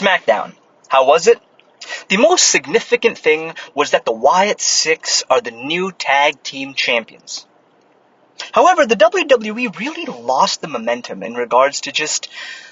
Smackdown. How was it? The most significant thing was that the Wyatt Six are the new tag team champions. However, the WWE really lost the momentum in regards to just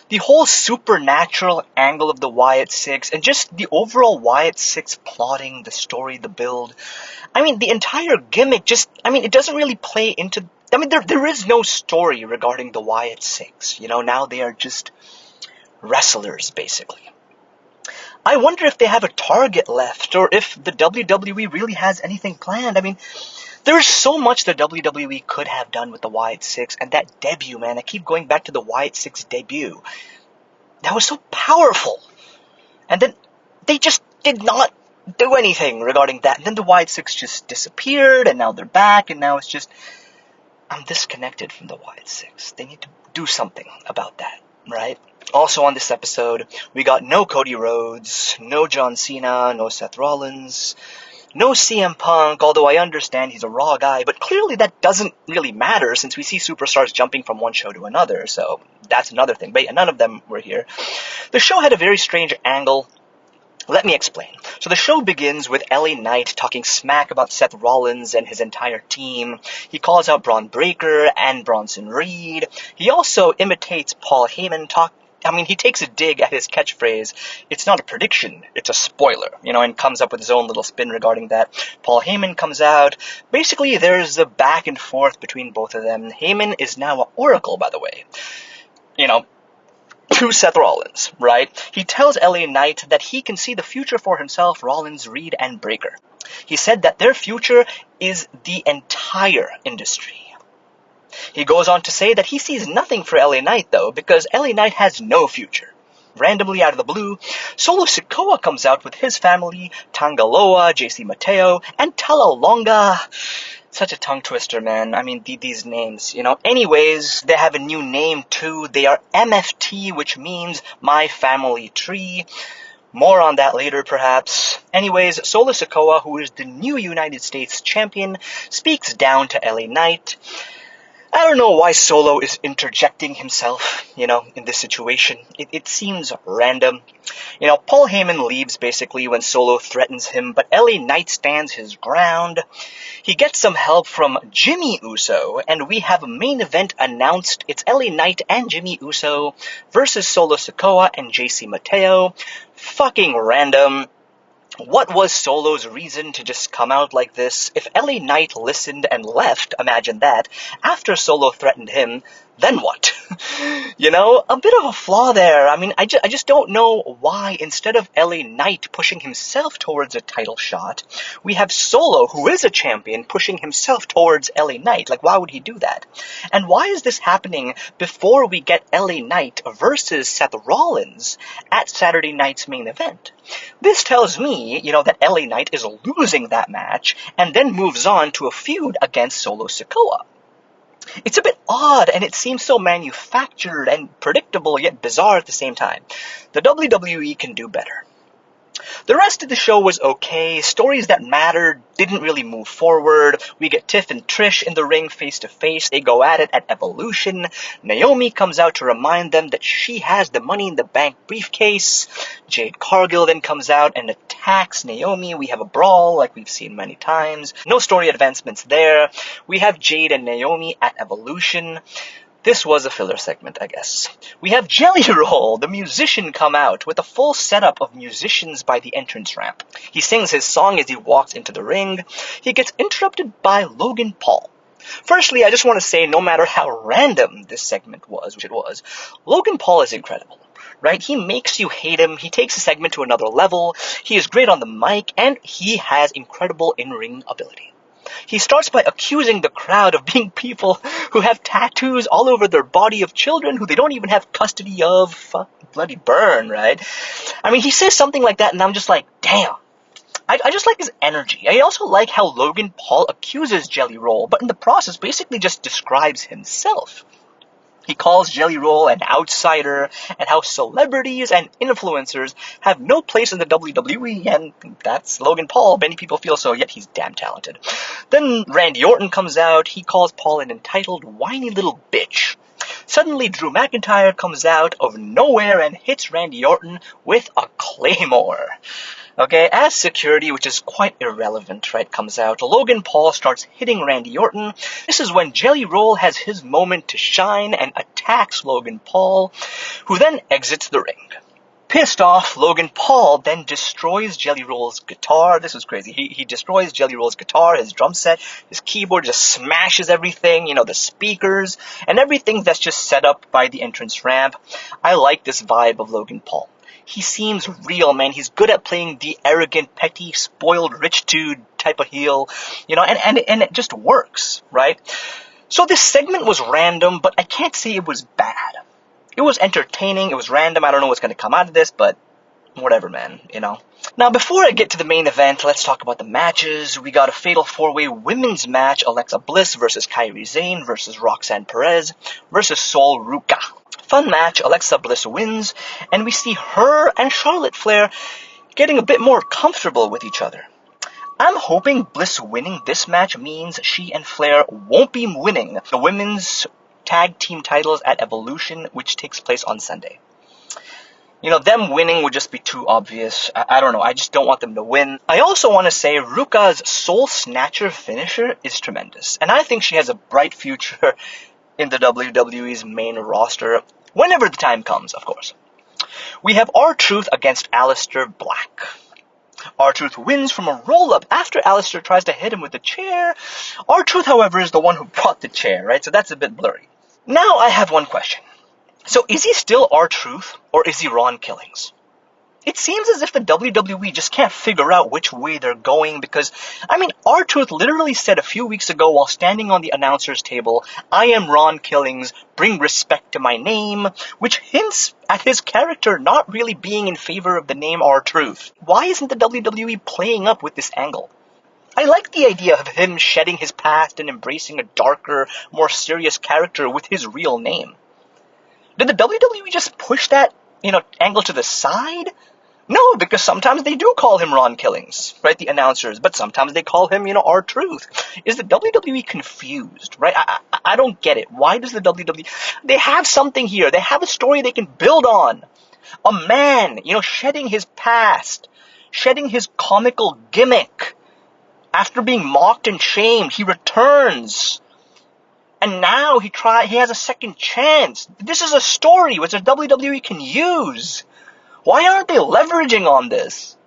the whole supernatural angle of the Wyatt Six and just the overall Wyatt Six plotting, the story, the build. The entire gimmick it doesn't really play into... there is no story regarding the Wyatt Six. Now they are just wrestlers, basically. I wonder if they have a target left, or if the WWE really has anything planned. There's so much the WWE could have done with the Wyatt Six, and that debut, man, I keep going back to the Wyatt Six debut. That was so powerful. And then they just did not do anything regarding that. And then the Wyatt Six just disappeared, and now they're back, and now it's just... I'm disconnected from the Wyatt Six. They need to do something about that, right? Also on this episode, we got no Cody Rhodes, no John Cena, no Seth Rollins, no CM Punk, although I understand he's a Raw guy, but clearly that doesn't really matter since we see superstars jumping from one show to another, so that's another thing. But none of them were here. The show had a very strange angle. Let me explain. So the show begins with LA Knight talking smack about Seth Rollins and his entire team. He calls out Braun Breaker and Bronson Reed. He also imitates Paul Heyman he takes a dig at his catchphrase. It's not a prediction, it's a spoiler, and comes up with his own little spin regarding that. Paul Heyman comes out. Basically, there's a back and forth between both of them. Heyman is now an oracle, by the way. To Seth Rollins, right? He tells LA Knight that he can see the future for himself, Rollins, Reed, and Breaker. He said that their future is the entire industry. He goes on to say that he sees nothing for LA Knight, though, because LA Knight has no future. Randomly out of the blue, Solo Sikoa comes out with his family, Tangaloa, JC Mateo, and Talalonga. Such a tongue twister, man. These names, Anyways, they have a new name, too. They are MFT, which means My Family Tree. More on that later, perhaps. Anyways, Solo Sikoa, who is the new United States champion, speaks down to LA Knight. I don't know why Solo is interjecting himself, in this situation. It seems random. Paul Heyman leaves basically when Solo threatens him, but LA Knight stands his ground. He gets some help from Jimmy Uso, and we have a main event announced. It's LA Knight and Jimmy Uso versus Solo Sikoa and JC Mateo. Fucking random. What was Solo's reason to just come out like this? If LA Knight listened and left, imagine that, after Solo threatened him, then what? A bit of a flaw there. I just don't know why, instead of LA Knight pushing himself towards a title shot, we have Solo, who is a champion, pushing himself towards LA Knight. Why would he do that? And why is this happening before we get LA Knight versus Seth Rollins at Saturday night's main event? This tells me, that LA Knight is losing that match and then moves on to a feud against Solo Sikoa. It's a bit odd, and it seems so manufactured and predictable, yet bizarre at the same time. The WWE can do better. The rest of the show was okay. Stories that mattered didn't really move forward. We get Tiff and Trish in the ring face to face. They go at it at Evolution. Naomi comes out to remind them that she has the Money in the Bank briefcase. Jade Cargill then comes out and attacks Naomi. We have a brawl like we've seen many times. No story advancements there. We have Jade and Naomi at Evolution. This was a filler segment, I guess. We have Jelly Roll, the musician, come out with a full setup of musicians by the entrance ramp. He sings his song as he walks into the ring. He gets interrupted by Logan Paul. Firstly, I just want to say, no matter how random this segment was, which it was, Logan Paul is incredible, right? He makes you hate him. He takes the segment to another level. He is great on the mic, and he has incredible in-ring ability. He starts by accusing the crowd of being people who have tattoos all over their body of children who they don't even have custody of. Fuck, bloody burn, right? He says something like that, and I'm just like, damn. I just like his energy. I also like how Logan Paul accuses Jelly Roll, but in the process basically just describes himself. He calls Jelly Roll an outsider, and how celebrities and influencers have no place in the WWE, and that's Logan Paul. Many people feel so, yet he's damn talented. Then Randy Orton comes out. He calls Paul an entitled, whiny little bitch. Suddenly, Drew McIntyre comes out of nowhere and hits Randy Orton with a Claymore. Okay, as security, which is quite irrelevant, right, comes out, Logan Paul starts hitting Randy Orton. This is when Jelly Roll has his moment to shine and attacks Logan Paul, who then exits the ring. Pissed off, Logan Paul then destroys Jelly Roll's guitar. This was crazy. He destroys Jelly Roll's guitar, his drum set, his keyboard, just smashes everything, the speakers, and everything that's just set up by the entrance ramp. I like this vibe of Logan Paul. He seems real, man. He's good at playing the arrogant, petty, spoiled, rich dude type of heel, and it just works, right? So this segment was random, but I can't say it was bad. It was entertaining, it was random, I don't know what's going to come out of this, but whatever, man, Now, before I get to the main event, let's talk about the matches. We got a Fatal 4-Way Women's match, Alexa Bliss versus Kairi Sane versus Roxanne Perez versus Sol Ruca. Fun match, Alexa Bliss wins, and we see her and Charlotte Flair getting a bit more comfortable with each other. I'm hoping Bliss winning this match means she and Flair won't be winning the women's tag team titles at Evolution, which takes place on Sunday. Them winning would just be too obvious. I don't know. I just don't want them to win. I also want to say Ruka's Soul Snatcher finisher is tremendous, and I think she has a bright future in the WWE's main roster, whenever the time comes, of course. We have R-Truth against Aleister Black. R-Truth wins from a roll-up after Aleister tries to hit him with the chair. R-Truth, however, is the one who brought the chair, right? So that's a bit blurry. Now I have one question. So is he still R-Truth, or is he Ron Killings? It seems as if the WWE just can't figure out which way they're going because, R-Truth literally said a few weeks ago while standing on the announcer's table, "I am Ron Killings, bring respect to my name," which hints at his character not really being in favor of the name R-Truth. Why isn't the WWE playing up with this angle? I like the idea of him shedding his past and embracing a darker, more serious character with his real name. Did the WWE just push that, angle to the side? No, because sometimes they do call him Ron Killings, right, the announcers, but sometimes they call him, R-Truth. Is the WWE confused, right? I don't get it. Why does the WWE... They have something here. They have a story they can build on. A man, shedding his past, shedding his comical gimmick. After being mocked and shamed, he returns. And now he has a second chance. This is a story which the WWE can use. Why aren't they leveraging on this?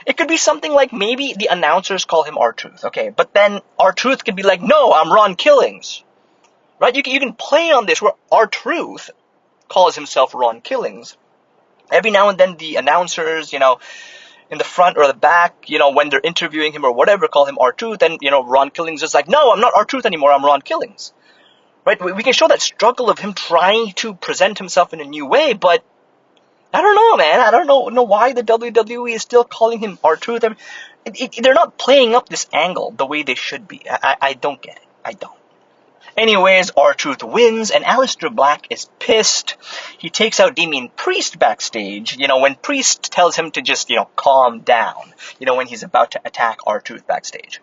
It could be something like maybe the announcers call him R-Truth, okay, but then R-Truth could be like, "No, I'm Ron Killings," right? You can play on this where R-Truth calls himself Ron Killings. Every now and then the announcers, in the front or the back, when they're interviewing him or whatever, call him R-Truth, and, Ron Killings is like, "No, I'm not R-Truth anymore, I'm Ron Killings." Right? We can show that struggle of him trying to present himself in a new way, but I don't know, man. I don't know why the WWE is still calling him R-Truth. They're not playing up this angle the way they should be. I don't get it. I don't. Anyways, R-Truth wins, and Aleister Black is pissed. He takes out Damian Priest backstage, when Priest tells him to just, calm down, when he's about to attack R-Truth backstage.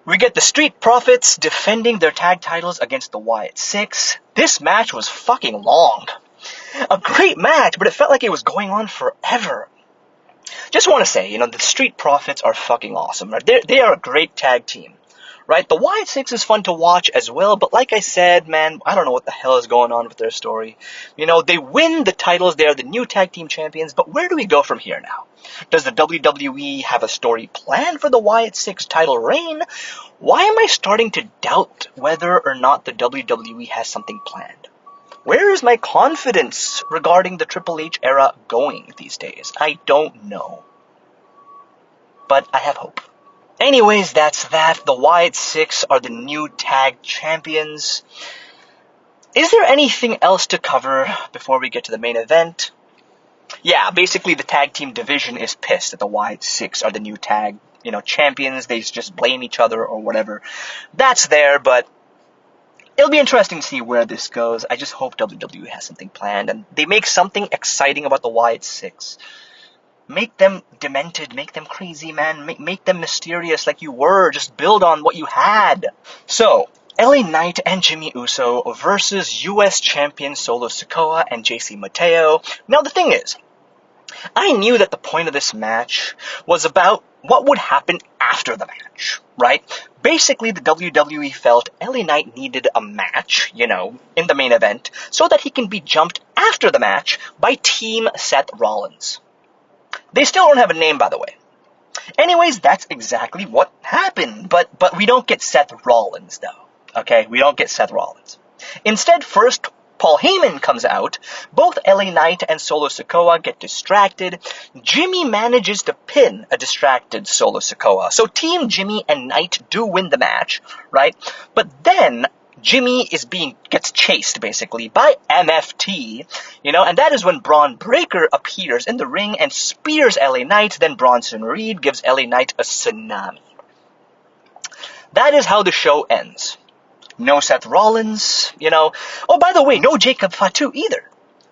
We get the Street Profits defending their tag titles against the Wyatt Six. This match was fucking long. A great match, but it felt like it was going on forever. Just want to say, the Street Profits are fucking awesome, right? They are a great tag team, right? The Wyatt Six is fun to watch as well, but like I said, man, I don't know what the hell is going on with their story. They win the titles, they are the new tag team champions, but where do we go from here now? Does the WWE have a story planned for the Wyatt Six title reign? Why am I starting to doubt whether or not the WWE has something planned? Where is my confidence regarding the Triple H era going these days? I don't know. But I have hope. Anyways, that's that. The Wyatt Six are the new tag champions. Is there anything else to cover before we get to the main event? Yeah, basically the tag team division is pissed that the Wyatt Six are the new tag, champions. They just blame each other or whatever. That's there, but it'll be interesting to see where this goes. I just hope WWE has something planned and they make something exciting about the Wyatt Six. Make them demented, make them crazy, man. Make them mysterious like you were. Just build on what you had. So, LA Knight and Jimmy Uso versus US champion Solo Sikoa and JC Mateo. Now the thing is, I knew that the point of this match was about what would happen after the match, right? Basically, the WWE felt LA Knight needed a match, in the main event, so that he can be jumped after the match by Team Seth Rollins. They still don't have a name, by the way. Anyways, that's exactly what happened, but we don't get Seth Rollins, though. Okay, we don't get Seth Rollins. Instead, first, Paul Heyman comes out, both LA Knight and Solo Sikoa get distracted. Jimmy manages to pin a distracted Solo Sikoa. So Team Jimmy and Knight do win the match, right? But then Jimmy gets chased, basically, by MFT, and that is when Braun Breaker appears in the ring and spears LA Knight. Then Bronson Reed gives LA Knight a tsunami. That is how the show ends. No Seth Rollins, Oh, by the way, no Jacob Fatu either,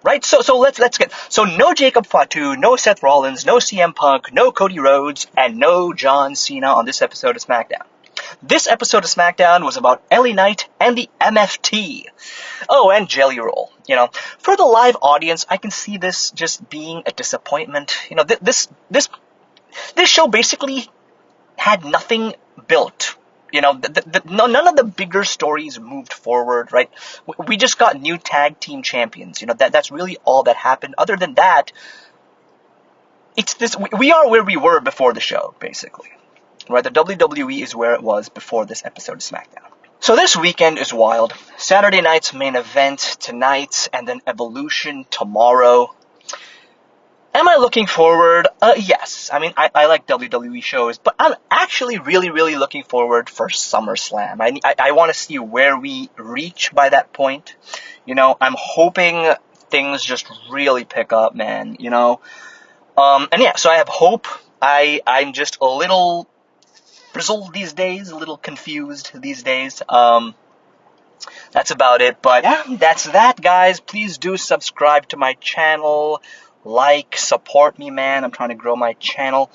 right? So let's get. So no Jacob Fatu, no Seth Rollins, no CM Punk, no Cody Rhodes, and no John Cena on this episode of SmackDown. This episode of SmackDown was about LA Knight and the MFT. Oh, and Jelly Roll. For the live audience, I can see this just being a disappointment. This show basically had nothing built. None of the bigger stories moved forward, right? We just got new tag team champions. That's really all that happened. Other than that, it's this. We are where we were before the show, basically. Right? The WWE is where it was before this episode of SmackDown. So this weekend is wild. Saturday night's main event tonight, and then Evolution tomorrow. Am I looking forward? Yes. I mean, I like WWE shows, but I'm actually really, really looking forward for SummerSlam. I want to see where we reach by that point. I'm hoping things just really pick up, man, And yeah, so I have hope. I'm just a little frizzled these days, a little confused these days. That's about it. But yeah, that's that, guys. Please do subscribe to my channel. Support me, man. I'm trying to grow my channel.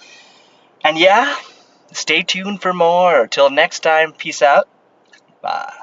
And yeah, stay tuned for more. Till next time, peace out. Bye.